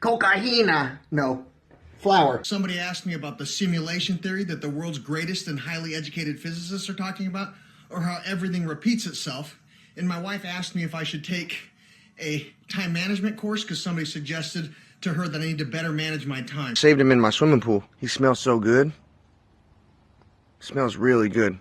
Cocaína. No. Flower. Somebody asked me about the simulation theory that the world's greatest and highly educated physicists are talking about, or how everything repeats itself. And my wife asked me if I should take a time management course because somebody suggested to her that I need to better manage my time. Saved him in my swimming pool. He smells so good. Smells really good.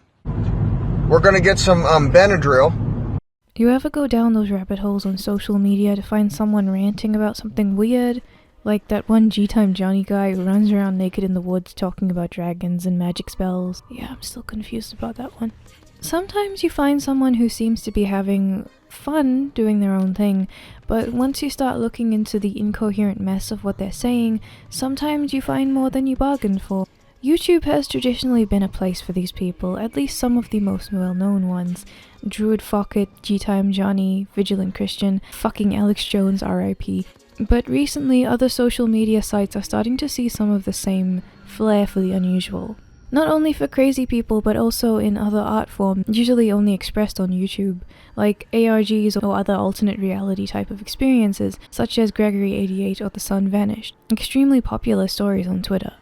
We're gonna get some Benadryl. You ever go down those rabbit holes on social media to find someone ranting about something weird? Like that one G-Time Johnny guy who runs around naked in the woods talking about dragons and magic spells. Yeah, I'm still confused about that one. Sometimes you find someone who seems to be having fun doing their own thing, but once you start looking into the incoherent mess of what they're saying, sometimes you find more than you bargained for. YouTube has traditionally been a place for these people, at least some of the most well-known ones. Druid Focket, G-Time Johnny, Vigilant Christian, fucking Alex Jones RIP. But recently, other social media sites are starting to see some of the same flair for the unusual. Not only for crazy people, but also in other art forms, usually only expressed on YouTube, like ARGs or other alternate reality type of experiences, such as Gregory88 or The Sun Vanished. Extremely popular stories on Twitter.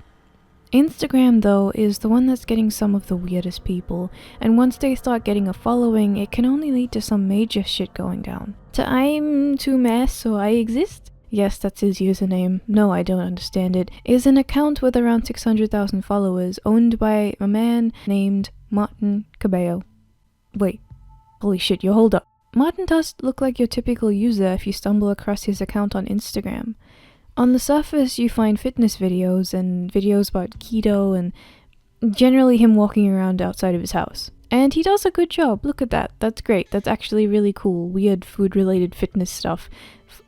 Instagram, though, is the one that's getting some of the weirdest people, and once they start getting a following, it can only lead to some major shit going down. To I'm too mass so I exist? Yes, that's his username. No, I don't understand it. Is an account with around 600,000 followers, owned by a man named Martin Cabello. Wait. Holy shit, you hold up. Martin does look like your typical user if you stumble across his account on Instagram. On the surface, you find fitness videos and videos about keto and generally him walking around outside of his house. And he does a good job. Look at that. That's great. That's actually really cool. Weird food-related fitness stuff.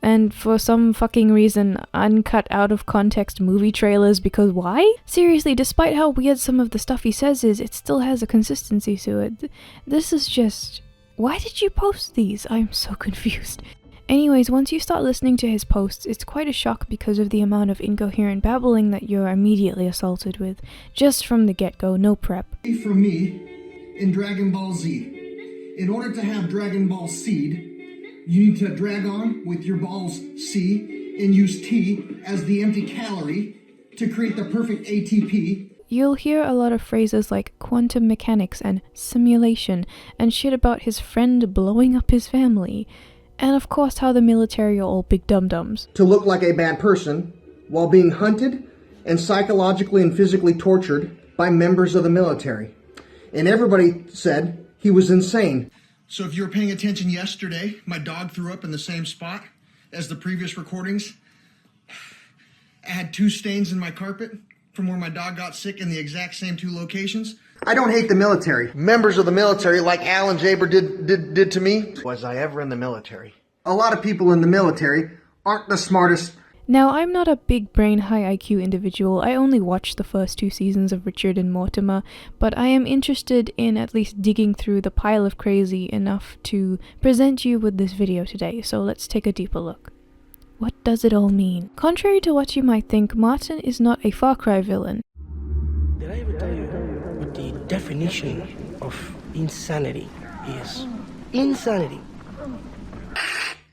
And for some fucking reason, uncut out of context movie trailers because why? Seriously, despite how weird some of the stuff he says is, it still has a consistency to it. This is just... Why did you post these? I'm so confused. Anyways, once you start listening to his posts, it's quite a shock because of the amount of incoherent babbling that you're immediately assaulted with, just from the get-go, no prep. For me, in Dragon Ball Z, in order to have Dragon Ball Seed, you need to drag on with your balls C and use T as the empty calorie to create the perfect ATP. You'll hear a lot of phrases like quantum mechanics and simulation and shit about his friend blowing up his family. And of course how the military are all big dum-dums. To look like a bad person while being hunted and psychologically and physically tortured by members of the military. And everybody said he was insane. So if you were paying attention yesterday, my dog threw up in the same spot as the previous recordings. I had 2 stains in my carpet from where my dog got sick in the exact same 2 locations. I don't hate the military. Members of the military, like Alan Jaber did to me. Was I ever in the military? A lot of people in the military aren't the smartest. Now, I'm not a big brain, high IQ individual. I only watched the first 2 seasons of Richard and Mortimer, but I am interested in at least digging through the pile of crazy enough to present you with this video today, so let's take a deeper look. What does it all mean? Contrary to what you might think, Martin is not a Far Cry villain. Did I ever tell you what the definition of insanity is? Insanity.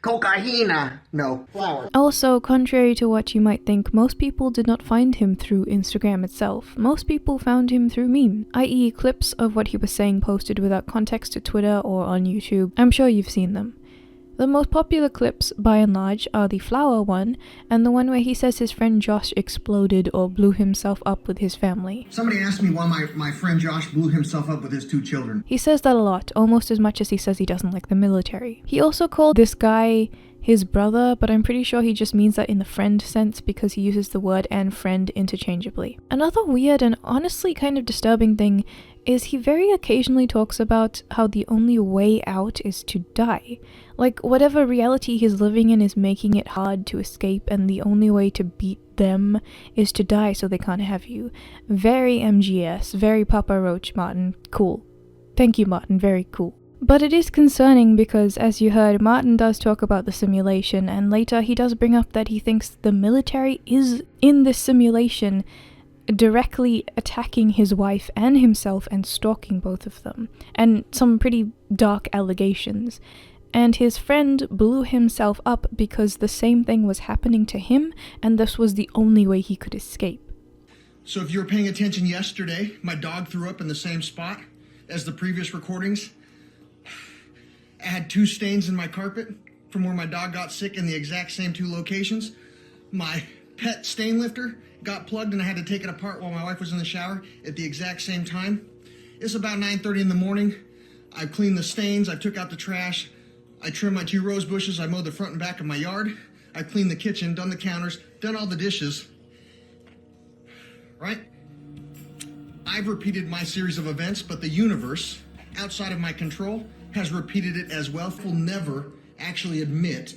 Cocaína. No. Flower. Also, contrary to what you might think, most people did not find him through Instagram itself. Most people found him through meme, i.e. clips of what he was saying posted without context to Twitter or on YouTube. I'm sure you've seen them. The most popular clips, by and large, are the flower one, and the one where he says his friend Josh exploded or blew himself up with his family. Somebody asked me why my friend Josh blew himself up with his 2 children. He says that a lot, almost as much as he says he doesn't like the military. He also called this guy his brother, but I'm pretty sure he just means that in the friend sense because he uses the word and friend interchangeably. Another weird and honestly kind of disturbing thing is he very occasionally talks about how the only way out is to die. Like, whatever reality he's living in is making it hard to escape, and the only way to beat them is to die so they can't have you. Very MGS, very Papa Roach, Martin. Cool. Thank you, Martin, very cool. But it is concerning because, as you heard, Martin does talk about the simulation, and later he does bring up that he thinks the military is in this simulation directly attacking his wife and himself and stalking both of them, and some pretty dark allegations. and his friend blew himself up because the same thing was happening to him, and this was the only way he could escape. So if you were paying attention yesterday, my dog threw up in the same spot as the previous recordings. I had 2 stains in my carpet from where my dog got sick in the exact same 2 locations. My pet stain lifter got plugged and I had to take it apart while my wife was in the shower at the exact same time. It's about 9:30 in the morning. I cleaned the stains, I took out the trash, I trimmed my 2 rose bushes, I mowed the front and back of my yard, I cleaned the kitchen, done the counters, done all the dishes. Right? I've repeated my series of events, but the universe, outside of my control, has repeated it as well. Will never actually admit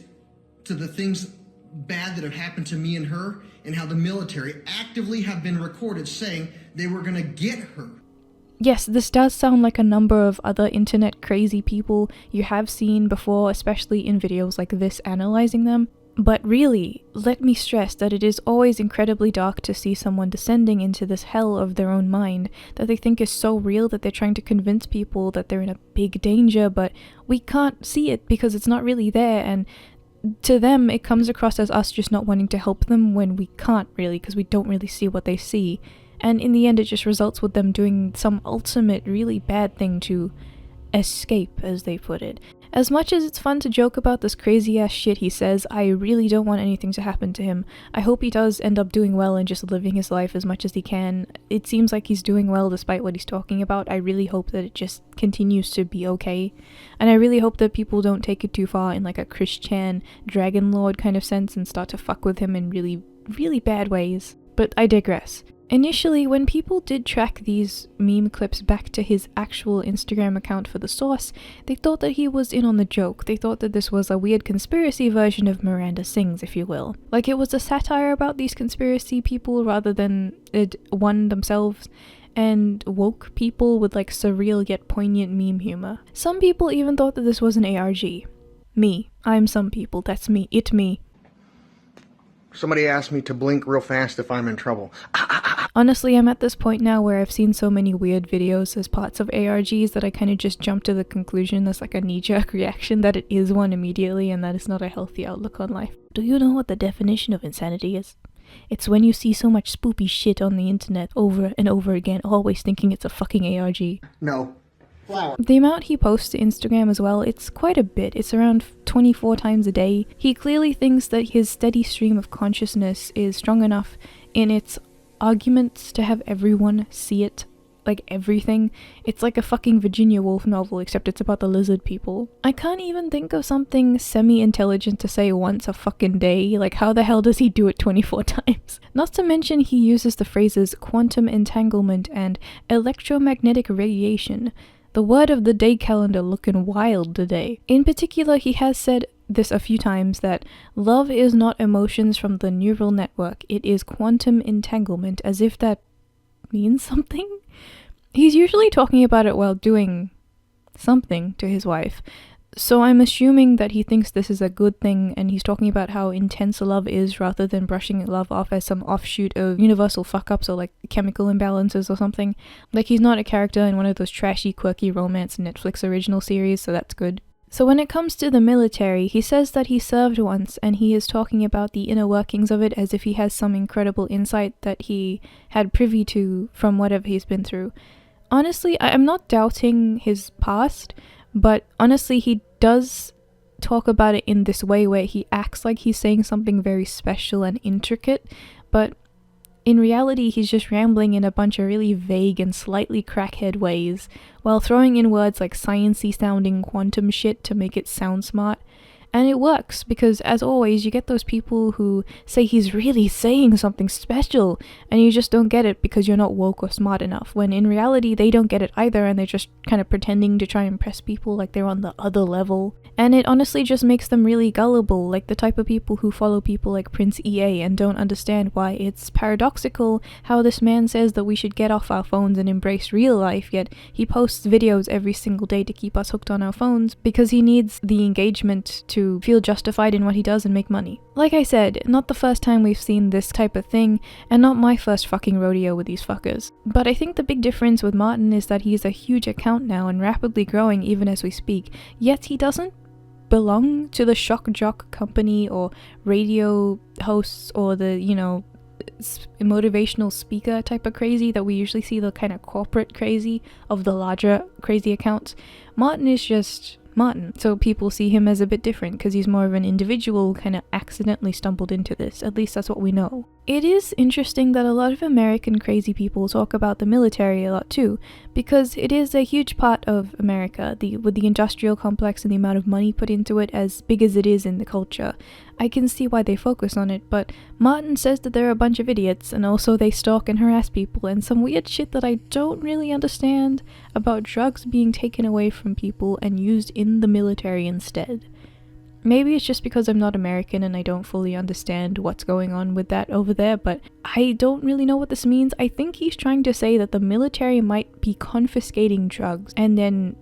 to the things bad that have happened to me and her, and how the military actively have been recorded saying they were gonna get her. Yes, this does sound like a number of other internet crazy people you have seen before, especially in videos like this analyzing them. But really, let me stress that it is always incredibly dark to see someone descending into this hell of their own mind that they think is so real that they're trying to convince people that they're in a big danger, but we can't see it because it's not really there, and to them it comes across as us just not wanting to help them when we can't really, because we don't really see what they see. And in the end it just results with them doing some ultimate really bad thing to escape, as they put it. As much as it's fun to joke about this crazy ass shit he says, I really don't want anything to happen to him. I hope he does end up doing well and just living his life as much as he can. It seems like he's doing well despite what he's talking about. I really hope that it just continues to be okay. And I really hope that people don't take it too far in like a Christian Dragon Lord kind of sense and start to fuck with him in really, really bad ways. But I digress. Initially, when people did track these meme clips back to his actual Instagram account for the source, they thought that he was in on the joke. They thought that this was a weird conspiracy version of Miranda Sings, if you will. Like it was a satire about these conspiracy people rather than it one themselves, and woke people with like surreal yet poignant meme humor. Some people even thought that this was an ARG. Me. I'm some people. That's me. It me. Somebody asked me to blink real fast if I'm in trouble. Honestly, I'm at this point now where I've seen so many weird videos as parts of ARGs that I kind of just jump to the conclusion as like a knee-jerk reaction that it is one immediately, and that is not a healthy outlook on life. Do you know what the definition of insanity is? It's when you see so much spoopy shit on the internet over and over again, always thinking it's a fucking ARG. No. Flower. The amount he posts to Instagram as well, it's quite a bit. It's around 24 times a day. He clearly thinks that his steady stream of consciousness is strong enough in its arguments to have everyone see it. Like everything. It's like a fucking Virginia Woolf novel, except it's about the lizard people. I can't even think of something semi-intelligent to say once a fucking day. Like how the hell does he do it 24 times? Not to mention he uses the phrases quantum entanglement and electromagnetic radiation. The word of the day calendar looking wild today. In particular, he has said this a few times that love is not emotions from the neural network, it is quantum entanglement, as if that means something? He's usually talking about it while doing something to his wife, so I'm assuming that he thinks this is a good thing, and he's talking about how intense love is rather than brushing love off as some offshoot of universal fuck-ups or like chemical imbalances or something. Like he's not a character in one of those trashy, quirky romance Netflix original series, so that's good. So when it comes to the military, he says that he served once, and he is talking about the inner workings of it as if he has some incredible insight that he had privy to from whatever he's been through. Honestly, I'm not doubting his past, but honestly, he does talk about it in this way where he acts like he's saying something very special and intricate, but in reality, he's just rambling in a bunch of really vague and slightly crackhead ways, while throwing in words like sciencey sounding quantum shit to make it sound smart. And it works, because as always, you get those people who say he's really saying something special, and you just don't get it because you're not woke or smart enough, when in reality they don't get it either, and they're just kind of pretending to try and impress people like they're on the other level. And it honestly just makes them really gullible, like the type of people who follow people like Prince EA and don't understand why it's paradoxical how this man says that we should get off our phones and embrace real life, yet he posts videos every single day to keep us hooked on our phones because he needs the engagement to feel justified in what he does and make money. Like I said, not the first time we've seen this type of thing, and not my first fucking rodeo with these fuckers. But I think the big difference with Martin is that he's a huge account now and rapidly growing even as we speak, yet he doesn't belong to the shock jock company or radio hosts or the, you know, motivational speaker type of crazy that we usually see, the kind of corporate crazy of the larger crazy accounts. Martin is just Martin, so people see him as a bit different because he's more of an individual, kind of accidentally stumbled into this. At least that's what we know. It is interesting that a lot of American crazy people talk about the military a lot too, because it is a huge part of America, with the industrial complex and the amount of money put into it, as big as it is in the culture. I can see why they focus on it, but Martin says that they're a bunch of idiots, and also they stalk and harass people, and some weird shit that I don't really understand about drugs being taken away from people and used in the military instead. Maybe it's just because I'm not American and I don't fully understand what's going on with that over there, but I don't really know what this means. I think he's trying to say that the military might be confiscating drugs and then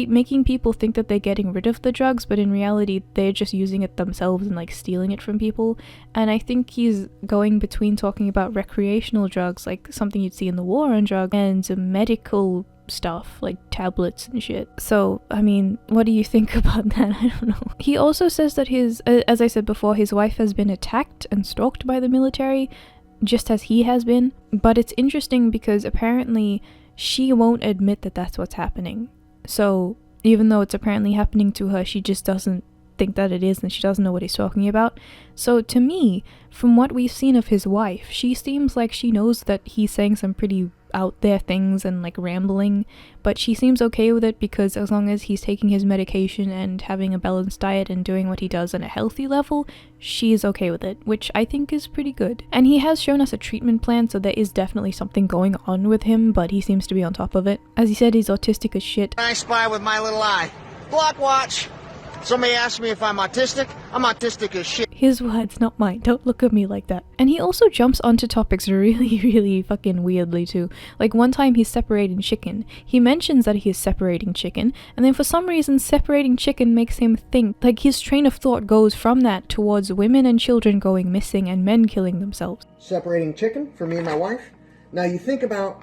making people think that they're getting rid of the drugs, but in reality they're just using it themselves and like stealing it from people. And I think he's going between talking about recreational drugs, like something you'd see in the war on drugs, and medical stuff like tablets and shit. So I mean, what do you think about that? I don't know. He also says that as I said before, his wife has been attacked and stalked by the military, just as he has been. But it's interesting because apparently she won't admit that that's what's happening. So even though it's apparently happening to her, she just doesn't think that it is, and she doesn't know what he's talking about. So to me, from what we've seen of his wife, she seems like she knows that he's saying some pretty out there things and like rambling, but she seems okay with it because as long as he's taking his medication and having a balanced diet and doing what he does on a healthy level, she's okay with it, which I think is pretty good. And he has shown us a treatment plan, so there is definitely something going on with him, but he seems to be on top of it. As he said, he's autistic as shit. I spy with my little eye. Block watch. Somebody asked me if I'm autistic. I'm autistic as shit. His words, not mine. Don't look at me like that. And he also jumps onto topics really fucking weirdly too. Like one time he's separating chicken. He mentions that he is separating chicken, and then for some reason separating chicken makes him think, like his train of thought goes from that towards women and children going missing and men killing themselves. Separating chicken for me and my wife. Now you think about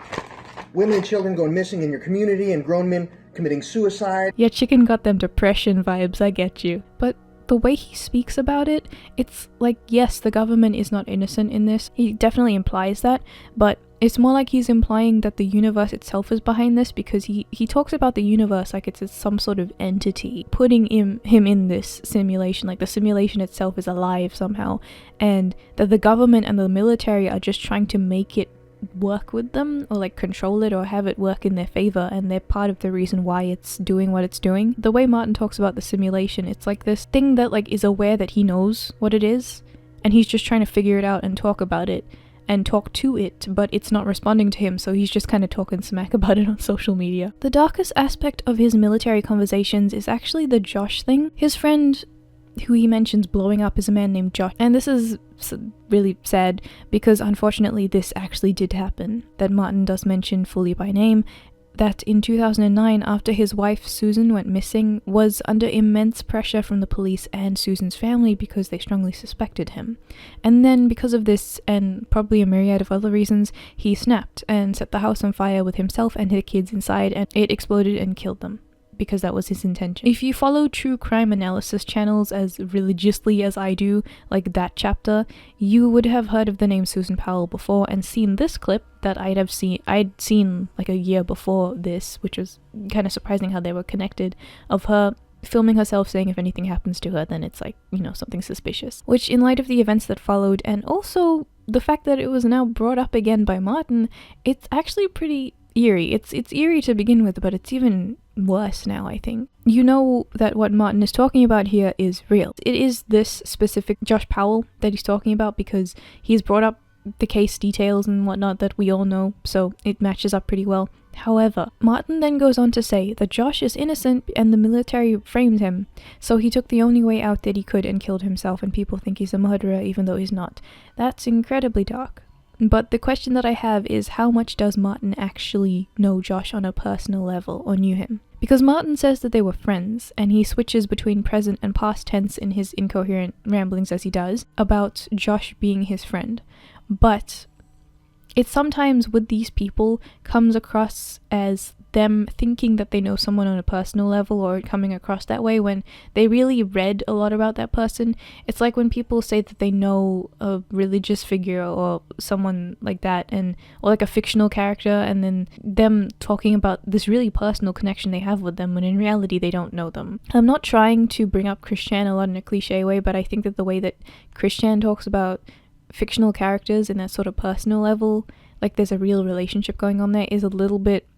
women and children going missing in your community and grown men committing suicide. Yeah, chicken got them depression vibes, I get you. But the way he speaks about it, it's like, yes, the government is not innocent in this. He definitely implies that, but it's more like he's implying that the universe itself is behind this, because he talks about the universe like it's some sort of entity putting him in this simulation, like the simulation itself is alive somehow, and that the government and the military are just trying to make it work with them, or like control it or have it work in their favor, and they're part of the reason why it's doing what it's doing. The way Martin talks about the simulation, it's like this thing that like is aware that he knows what it is, and he's just trying to figure it out and talk about it and talk to it, but it's not responding to him, so he's just kind of talking smack about it on social media. The darkest aspect of his military conversations is actually the Josh thing. His friend who he mentions blowing up is a man named Josh, and this is really sad because unfortunately this actually did happen, that Martin does mention fully by name, that in 2009, after his wife Susan went missing, was under immense pressure from the police and Susan's family because they strongly suspected him. And then because of this, and probably a myriad of other reasons, he snapped and set the house on fire with himself and his kids inside, and it exploded and killed them, because that was his intention. If you follow true crime analysis channels as religiously as I do, like that chapter, you would have heard of the name Susan Powell before and seen this clip that I'd seen like a year before this, which was kind of surprising how they were connected, of her filming herself saying if anything happens to her, then it's like, you know, something suspicious. Which, in light of the events that followed, and also the fact that it was now brought up again by Martin, it's actually pretty eerie. It's eerie to begin with, but it's even worse now, I think. You know that what Martin is talking about here is real. It is this specific Josh Powell that he's talking about because he's brought up the case details and whatnot that we all know, so it matches up pretty well. However, Martin then goes on to say that Josh is innocent and the military framed him, so he took the only way out that he could and killed himself, and people think he's a murderer even though he's not. That's incredibly dark. But the question that I have is, how much does Martin actually know Josh on a personal level, or knew him? Because Martin says that they were friends, and he switches between present and past tense in his incoherent ramblings as he does, about Josh being his friend. But it sometimes, with these people, comes across as them thinking that they know someone on a personal level or coming across that way when they really read a lot about that person. It's like when people say that they know a religious figure or someone like that, or like a fictional character, and then them talking about this really personal connection they have with them when in reality they don't know them. I'm not trying to bring up Christian a lot in a cliche way, but I think that the way that Christian talks about fictional characters in that sort of personal level, like there's a real relationship going on there, is a little bit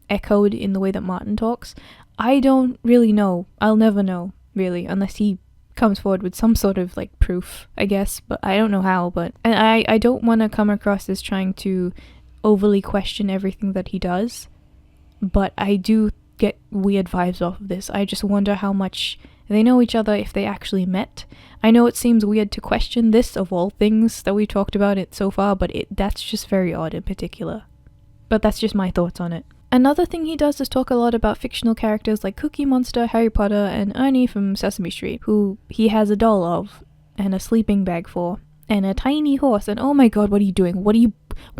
echoed in the way that Martin talks. I don't really know. I'll never know, really, unless he comes forward with some sort of like proof, I guess, but I don't know how. And I don't want to come across as trying to overly question everything that he does, but I do get weird vibes off of this. I just wonder how much they know each other if they actually met. I know it seems weird to question this of all things that we talked about it so far, but that's just very odd in particular. But that's just my thoughts on it. Another thing he does is talk a lot about fictional characters like Cookie Monster, Harry Potter, and Ernie from Sesame Street, who he has a doll of, and a sleeping bag for, and a tiny horse, and oh my god, what are you doing? Why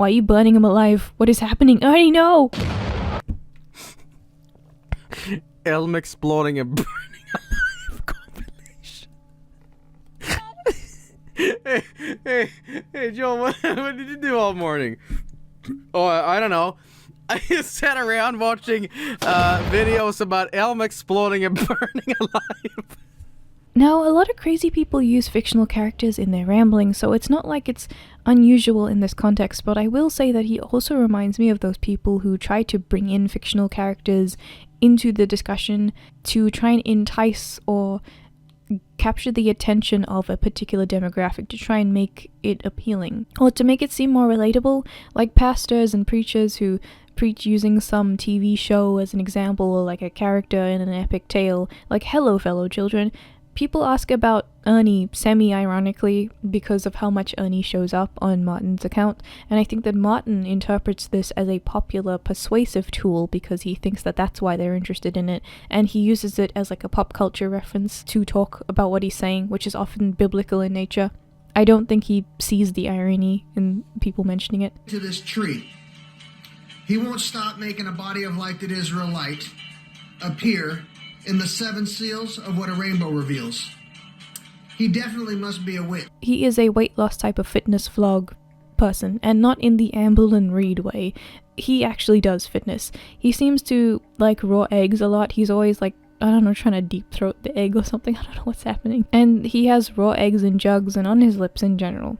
are you burning him alive? What is happening? Ernie, no! Elm exploding and burning alive compilation. Hey, Joe, what did you do all morning? Oh, I don't know. I just sat around watching videos about Elm exploding and burning alive. Now, a lot of crazy people use fictional characters in their ramblings, so it's not like it's unusual in this context, but I will say that he also reminds me of those people who try to bring in fictional characters into the discussion to try and entice or capture the attention of a particular demographic, to try and make it appealing, or to make it seem more relatable, like pastors and preachers who preach using some TV show as an example, or like a character in an epic tale, like Hello Fellow Children. People ask about Ernie semi-ironically because of how much Ernie shows up on Martin's account, and I think that Martin interprets this as a popular persuasive tool because he thinks that that's why they're interested in it, and he uses it as like a pop culture reference to talk about what he's saying, which is often biblical in nature. I don't think he sees the irony in people mentioning it. To this tree. He won't stop making a body of light that is real light appear in the 7 seals of what a rainbow reveals. He definitely must be a witch. He is a weight loss type of fitness vlog person, and not in the Amble and Reed way. He actually does fitness. He seems to like raw eggs a lot. He's always like, I don't know, trying to deep throat the egg or something. I don't know what's happening. And he has raw eggs in jugs and on his lips in general.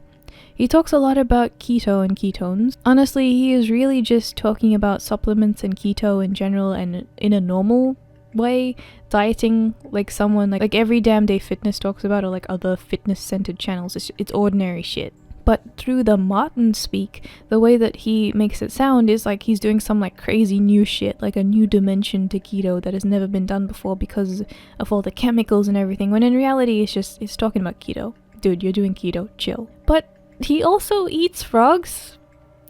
He talks a lot about keto and ketones. Honestly, he is really just talking about supplements and keto in general and in a normal way, dieting like someone like Every Damn Day Fitness talks about, or like other fitness-centered channels. It's ordinary shit. But through the Martin speak, the way that he makes it sound is like he's doing some like crazy new shit, like a new dimension to keto that has never been done before because of all the chemicals and everything, when in reality it's talking about keto. Dude, you're doing keto, chill. But he also eats frogs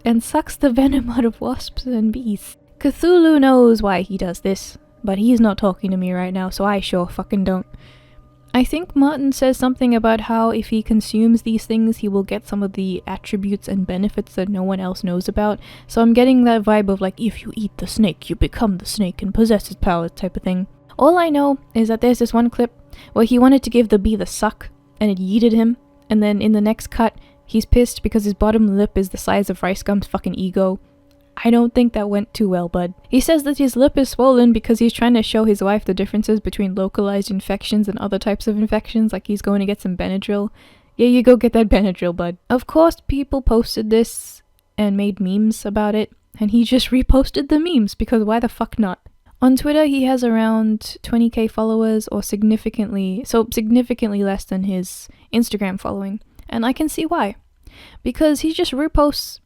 and sucks the venom out of wasps and bees. Cthulhu knows why he does this, but he's not talking to me right now, so I sure fucking don't. I think Martin says something about how if he consumes these things, he will get some of the attributes and benefits that no one else knows about. So I'm getting that vibe of like, if you eat the snake, you become the snake and possess its powers type of thing. All I know is that there's this one clip where he wanted to give the bee the suck, and it yeeted him, and then in the next cut, he's pissed because his bottom lip is the size of Rice Gum's fucking ego. I don't think that went too well, bud. He says that his lip is swollen because he's trying to show his wife the differences between localized infections and other types of infections, like he's going to get some Benadryl. Yeah, you go get that Benadryl, bud. Of course, people posted this and made memes about it, and he just reposted the memes, because why the fuck not? On Twitter, he has around 20k followers, or significantly less than his Instagram following, and I can see why. Because he just reposts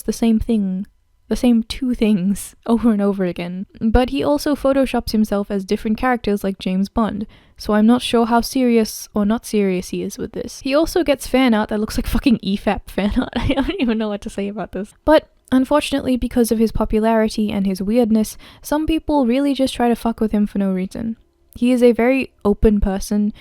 the same thing. The same 2 things over and over again. But he also photoshops himself as different characters like James Bond, so I'm not sure how serious or not serious he is with this. He also gets fan art that looks like fucking EFAP fan art. I don't even know what to say about this. But unfortunately, because of his popularity and his weirdness, some people really just try to fuck with him for no reason. He is a very open person,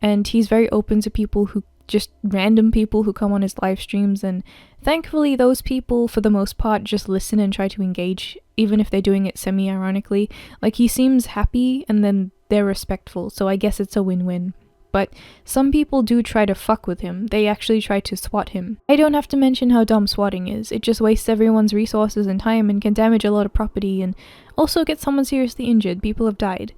and he's very open to people who just random people who come on his live streams, and thankfully those people for the most part just listen and try to engage even if they're doing it semi-ironically. Like, he seems happy and then they're respectful, so I guess it's a win-win. But some people do try to fuck with him. They actually try to swat him. I don't have to mention how dumb swatting is. It just wastes everyone's resources and time and can damage a lot of property and also get someone seriously injured. People have died.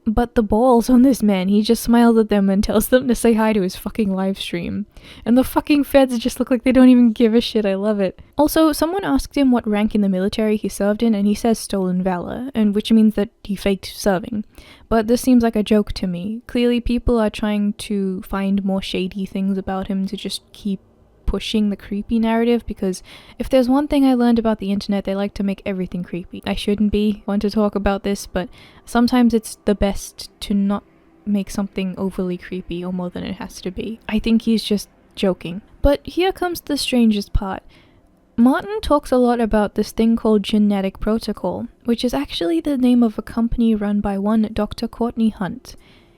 But the balls on this man, he just smiled at them and tells them to say hi to his fucking live stream. And the fucking feds just look like they don't even give a shit. I love it. Also, someone asked him what rank in the military he served in, and he says stolen valor, and which means that he faked serving. But this seems like a joke to me. Clearly people are trying to find more shady things about him to just keep pushing the creepy narrative, because if there's one thing I learned about the internet, they like to make everything creepy. I shouldn't be one to talk about this, but sometimes it's the best to not make something overly creepy or more than it has to be. I think he's just joking. But here comes the strangest part. Martin talks a lot about this thing called genetic protocol, which is actually the name of a company run by one Dr. Courtney Hunt.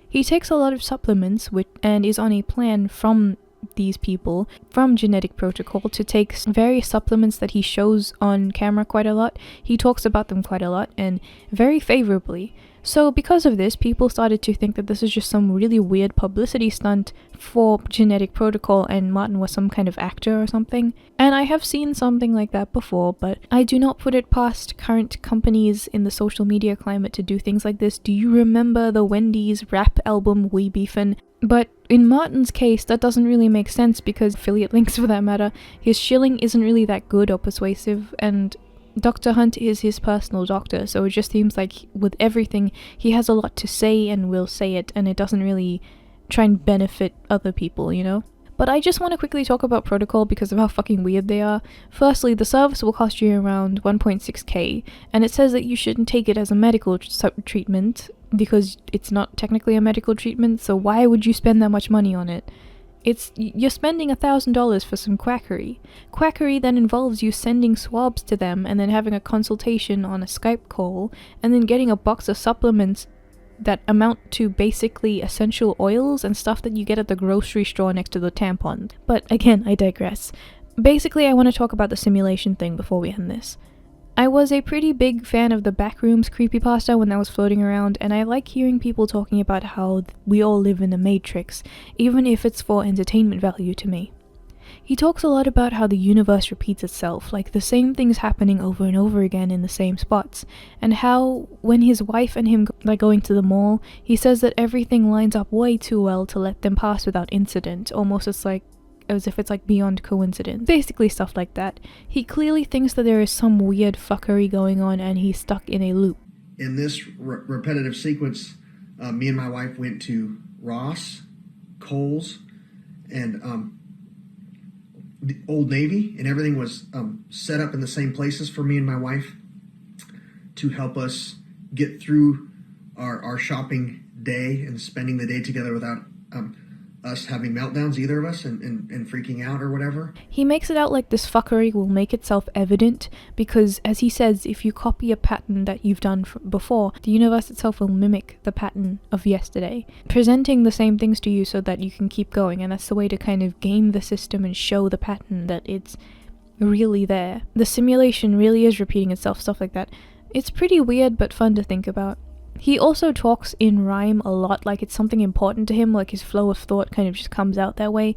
He takes a lot of supplements and is on a plan from these people from Genetic Protocol to take various supplements that he shows on camera quite a lot. He talks about them quite a lot and very favorably. So because of this, people started to think that this is just some really weird publicity stunt for Genetic Protocol and Martin was some kind of actor or something. And I have seen something like that before, but I do not put it past current companies in the social media climate to do things like this. Do you remember the Wendy's rap album We Beefin'? But in Martin's case, that doesn't really make sense because affiliate links for that matter, his shilling isn't really that good or persuasive, and Dr. Hunt is his personal doctor, so it just seems like with everything, he has a lot to say and will say it, and it doesn't really try and benefit other people, you know? But I just want to quickly talk about Protocol because of how fucking weird they are. Firstly, the service will cost you around 1.6k, and it says that you shouldn't take it as a medical treatment because it's not technically a medical treatment, so why would you spend that much money on it? You're spending $1,000 for some quackery. Quackery then involves you sending swabs to them and then having a consultation on a Skype call and then getting a box of supplements that amount to basically essential oils and stuff that you get at the grocery store next to the tampon. But again, I digress. Basically, I want to talk about the simulation thing before we end this. I was a pretty big fan of the Backrooms creepypasta when that was floating around, and I like hearing people talking about how we all live in a matrix, even if it's for entertainment value to me. He talks a lot about how the universe repeats itself, like the same things happening over and over again in the same spots, and how when his wife and him are going to the mall, he says that everything lines up way too well to let them pass without incident, almost as if it's like beyond coincidence. Basically stuff like that. He clearly thinks that there is some weird fuckery going on and he's stuck in a loop. In this repetitive sequence, me and my wife went to Ross, Kohl's, and the Old Navy, and everything was set up in the same places for me and my wife to help us get through our shopping day and spending the day together without us having meltdowns, either of us, and freaking out or whatever. He makes it out like this fuckery will make itself evident because, as he says, if you copy a pattern that you've done before, the universe itself will mimic the pattern of yesterday, presenting the same things to you so that you can keep going, and that's the way to kind of game the system and show the pattern that it's really there. The simulation really is repeating itself, stuff like that. It's pretty weird but fun to think about. He also talks in rhyme a lot, like it's something important to him, like his flow of thought kind of just comes out that way.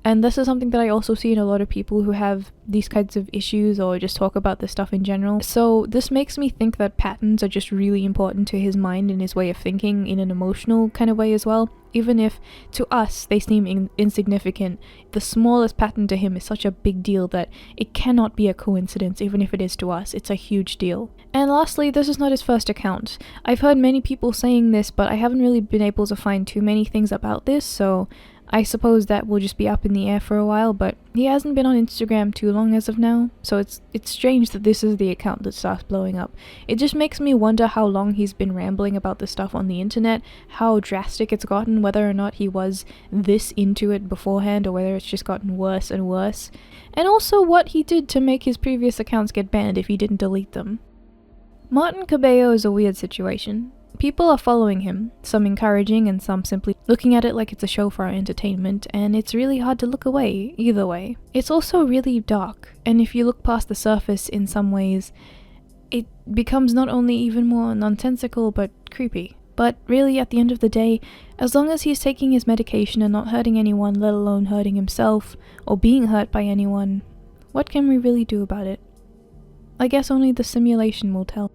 And this is something that I also see in a lot of people who have these kinds of issues or just talk about this stuff in general. So this makes me think that patterns are just really important to his mind and his way of thinking in an emotional kind of way as well. Even if to us they seem insignificant, the smallest pattern to him is such a big deal that it cannot be a coincidence. Even if it is to us, it's a huge deal. And lastly, this is not his first account. I've heard many people saying this, but I haven't really been able to find too many things about this, so I suppose that will just be up in the air for a while, but he hasn't been on Instagram too long as of now, so it's strange that this is the account that starts blowing up. It just makes me wonder how long he's been rambling about this stuff on the internet, how drastic it's gotten, whether or not he was this into it beforehand or whether it's just gotten worse and worse, and also what he did to make his previous accounts get banned if he didn't delete them. Martin Cabello is a weird situation. People are following him, some encouraging and some simply looking at it like it's a show for our entertainment, and it's really hard to look away, either way. It's also really dark, and if you look past the surface in some ways, it becomes not only even more nonsensical but creepy. But really, at the end of the day, as long as he's taking his medication and not hurting anyone, let alone hurting himself, or being hurt by anyone, what can we really do about it? I guess only the simulation will tell.